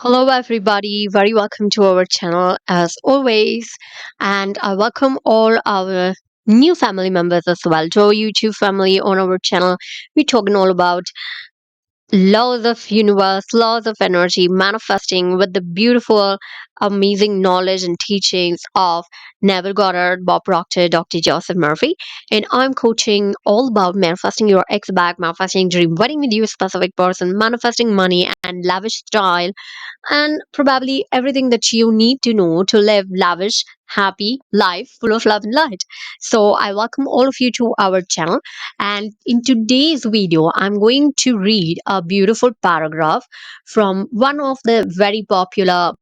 Hello, everybody. Very welcome to our channel as always. And I welcome all our new family members as well to our YouTube family on our channel. We're talking all about laws of universe, laws of energy, manifesting with the beautiful, amazing knowledge and teachings of Neville Goddard, Bob Proctor, Dr. Joseph Murphy. And I'm coaching all about manifesting your ex back, manifesting dream wedding with you, specific person, manifesting money and lavish style and probably everything that you need to know to live lavish happy life full of love and light. So I welcome all of you to our channel, and in today's video I'm going to read a beautiful paragraph from one of the very popular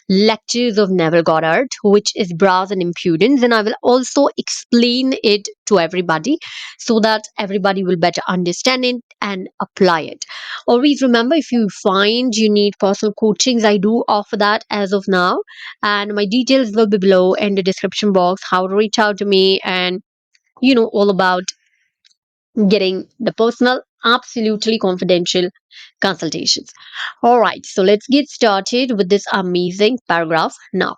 lectures of Neville Goddard, which is Brazen Impudence, and I will also explain it to everybody so that everybody will better understand it and apply it. Always remember, if you find you need personal coachings, I do offer that as of now, and my details will be below in the description box. How to reach out to me, and all about getting the personal, absolutely confidential consultations. All right, so let's get started with this amazing paragraph now.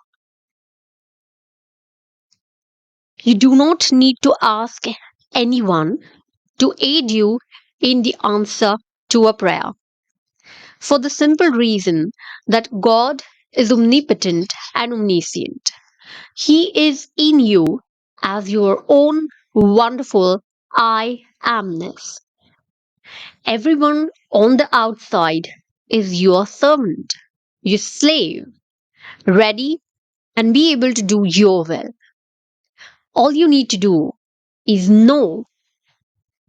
You do not need to ask anyone to aid you in the answer to a prayer, for the simple reason that God is omnipotent and omniscient. He is in you as your own wonderful I amness. Everyone on the outside is your servant, your slave, ready and be able to do your will. All you need to do is know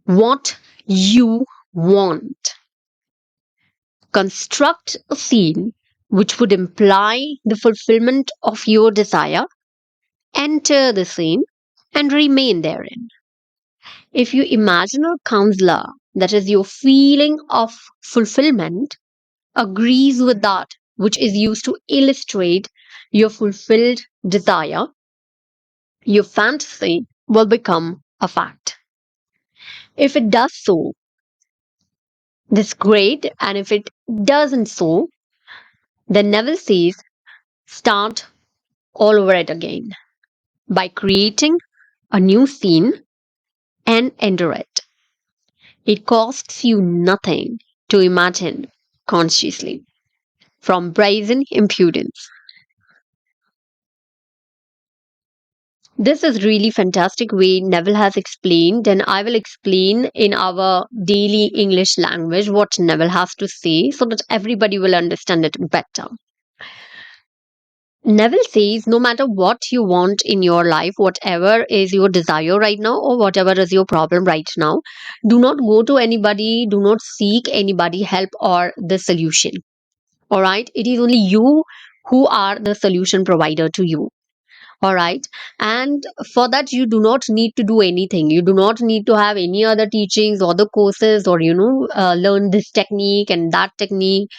what you want. Construct a scene which would imply the fulfillment of your desire. Enter the scene and remain therein. If you imagine a counselor, that is your feeling of fulfillment, agrees with that which is used to illustrate your fulfilled desire, your fantasy will become a fact. If it does so, that's great. And if it doesn't so, then Neville says start all over it again by creating a new scene and enter it. It costs you nothing to imagine consciously. From Brazen Impudence. This is really fantastic way Neville has explained, and I will explain in our daily English language what Neville has to say so that everybody will understand it better. Neville says no matter what you want in your life, whatever is your desire right now, or whatever is your problem right now, do not go to anybody, do not seek anybody help or the solution. All right, it is only you who are the solution provider to you. All right, and for that you do not need to do anything. You do not need to have any other teachings or the courses, or learn this technique and that technique.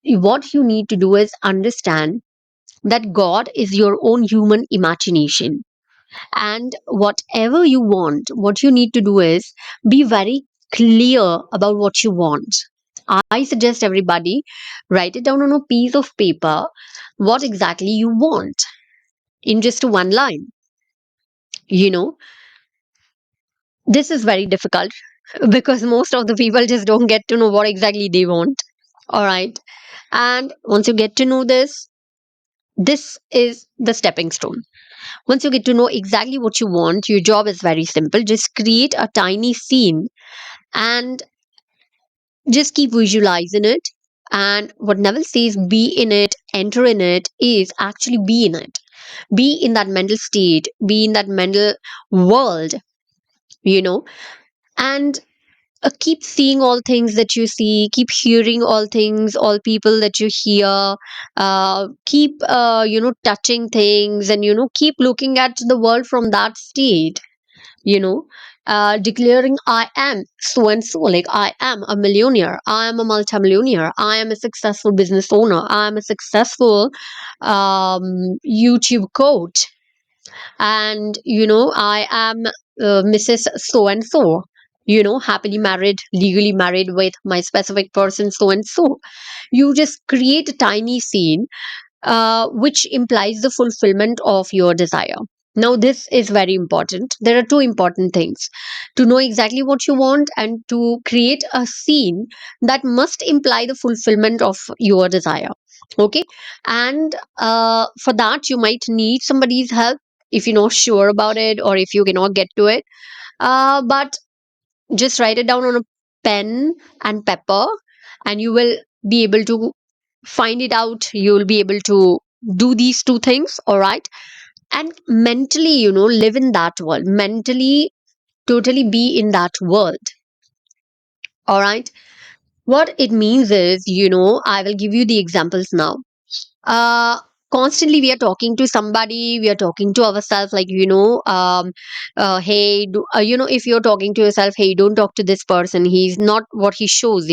What you need to do is understand that God is your own human imagination. And whatever you want, what you need to do is be very clear about what you want. I suggest everybody write it down on a piece of paper what exactly you want in just one line. You know, this is very difficult because most of the people just don't get to know what exactly they want. All right. And once you get to know this, this is the stepping stone. Once you get to know exactly what you want, your job is very simple. Just create a tiny scene and just keep visualizing it. And what Neville says, be in it, enter in it, is actually be in it. Be in that mental state, be in that mental world, you know, and keep seeing all things that you see, keep hearing all things, all people that you hear, keep, touching things, and, keep looking at the world from that state, you know, declaring, I am so and so, like, I am a millionaire, I am a multimillionaire, I am a successful business owner, I am a successful YouTube coach, and, I am Mrs. So and so. happily married, legally married with my specific person, so and so. You just create a tiny scene which implies the fulfillment of your desire. Now, this is very important. There are two important things: to know exactly what you want and to create a scene that must imply the fulfillment of your desire. Okay. And for that, you might need somebody's help if you're not sure about it or if you cannot get to it. But just write it down on a pen and paper, and you will be able to find it out. You will be able to do these two things, all right? And mentally, live in that world, mentally totally be in that world, all right? What it means is, I will give you the examples now. uh Constantly we are talking to somebody, we are talking to ourselves, like, hey, if you're talking to yourself, hey, don't talk to this person, he's not what he shows,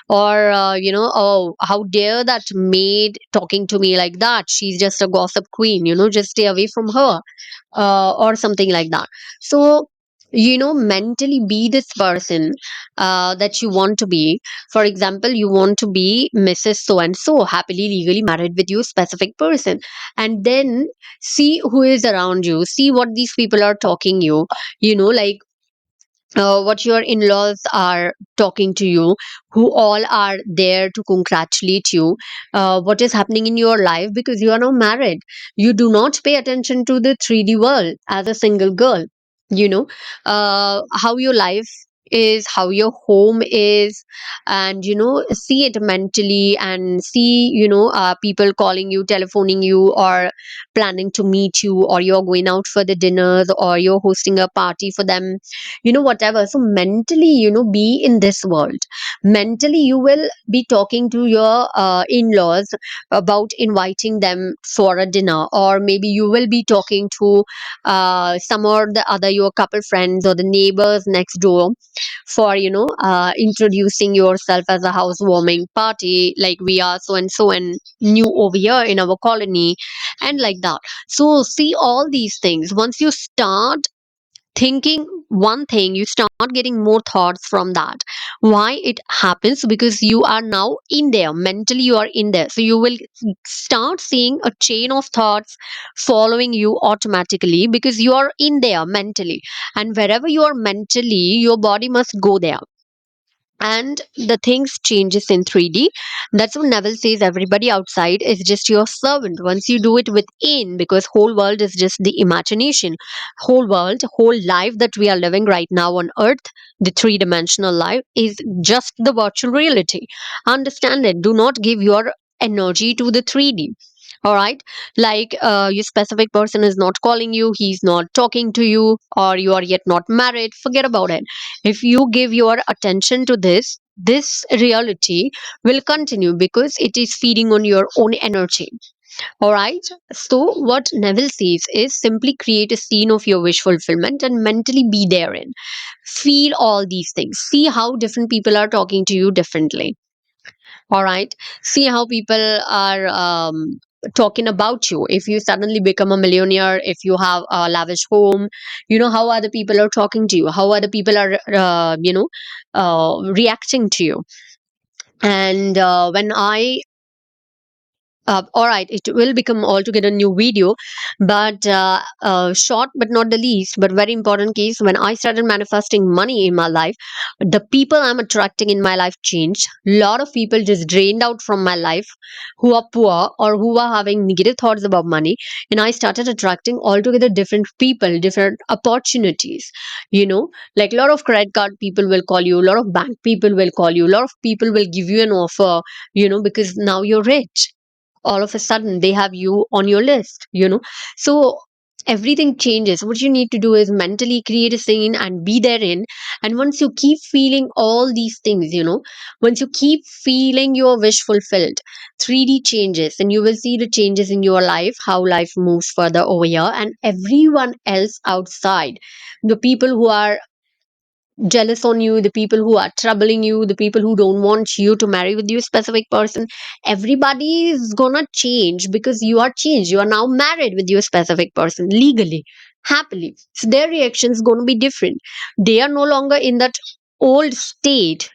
or oh, how dare that maid talking to me like that, she's just a gossip queen, just stay away from her, or something like that. So, mentally be this person that you want to be. For example, you want to be Mrs. So and so, happily legally married with you specific person, and then see who is around you, see what these people are talking you, like what your in-laws are talking to you, who all are there to congratulate you, what is happening in your life, because you are now married. You do not pay attention to the 3D world as a single girl. you know how your life is, how your home is, and see it mentally, and see people calling you, telephoning you, or planning to meet you, or you're going out for the dinners, or you're hosting a party for them, whatever. So mentally, be in this world. Mentally, you will be talking to your in-laws about inviting them for a dinner, or maybe you will be talking to some or the other your couple friends or the neighbors next door for introducing yourself as a housewarming party, like we are so and so and new over here in our colony, and like that. So see all these things. Once you start thinking one thing, you start getting more thoughts from that. Why it happens? Because you are now in there, mentally you are in there, so you will start seeing a chain of thoughts following you automatically, because you are in there mentally, and wherever you are mentally, your body must go there, and the things changes in 3D. That's what Neville says: everybody outside is just your servant once you do it within, because whole world is just the imagination. Whole world, whole life that we are living right now on earth, the three-dimensional life, is just the virtual reality. Understand it. Do not give your energy to the 3D. All right. Like, your specific person is not calling you, he's not talking to you, or you are yet not married, forget about it. If you give your attention to this reality will continue, because it is feeding on your own energy. All right. So what Neville says is, simply create a scene of your wish fulfillment and mentally be therein. Feel all these things, see how different people are talking to you differently. All right. See how people are talking about you. If you suddenly become a millionaire, if you have a lavish home, how other people are talking to you, how other people are reacting to you. And when I all right, it will become altogether new video, but short but not the least, but very important case. When I started manifesting money in my life, the people I'm attracting in my life changed. A lot of people just drained out from my life, who are poor or who are having negative thoughts about money, and I started attracting altogether different people, different opportunities. Like a lot of credit card people will call you, a lot of bank people will call you, a lot of people will give you an offer, because now you're rich, all of a sudden they have you on your list. So everything changes. What you need to do is mentally create a scene and be therein. And once you keep feeling all these things, once you keep feeling your wish fulfilled, 3D changes, and you will see the changes in your life, how life moves further over here, and everyone else outside, the people who are jealous on you, the people who are troubling you, the people who don't want you to marry with you specific person, everybody is gonna change, because you are changed. You are now married with your specific person legally. happily. So their reaction is going to be different. They are no longer in that old state,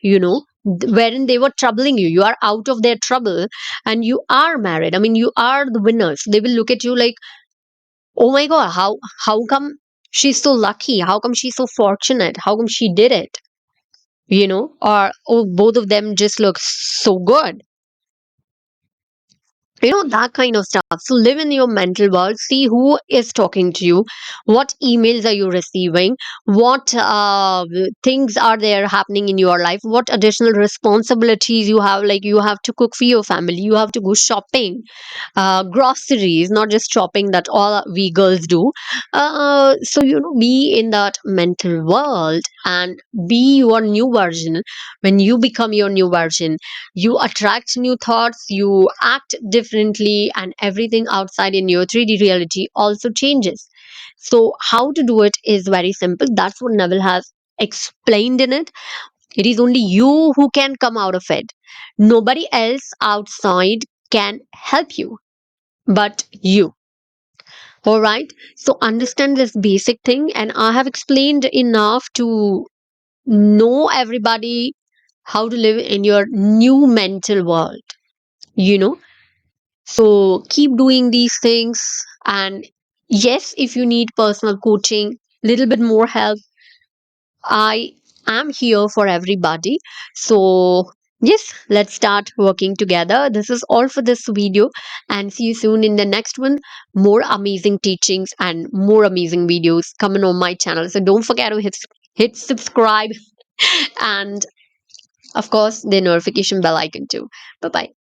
wherein they were troubling you. You are out of their trouble and you are married. I mean, you are the winners. They will look at you like, oh my God, how come she's so lucky? How come she's so fortunate? How come she did it? Or oh, both of them just look so good. That kind of stuff. So live in your mental world, see who is talking to you, what emails are you receiving, what things are there happening in your life, what additional responsibilities you have, like you have to cook for your family, you have to go shopping, groceries, not just shopping that all we girls do. So be in that mental world and be your new version. When you become your new version, you attract new thoughts, you act differently, and everything outside in your 3D reality also changes. So how to do it is very simple. That's what Neville has explained in it. It is only you who can come out of it. Nobody else outside can help you but you. All right. So understand this basic thing, and I have explained enough to know everybody how to live in your new mental world. You know, so keep doing these things. And yes, if you need personal coaching, little bit more help, I am here for everybody. So, yes, let's start working together. This is all for this video, and see you soon in the next one. More amazing teachings and more amazing videos coming on my channel. So, don't forget to hit subscribe and, of course, the notification bell icon too. Bye bye.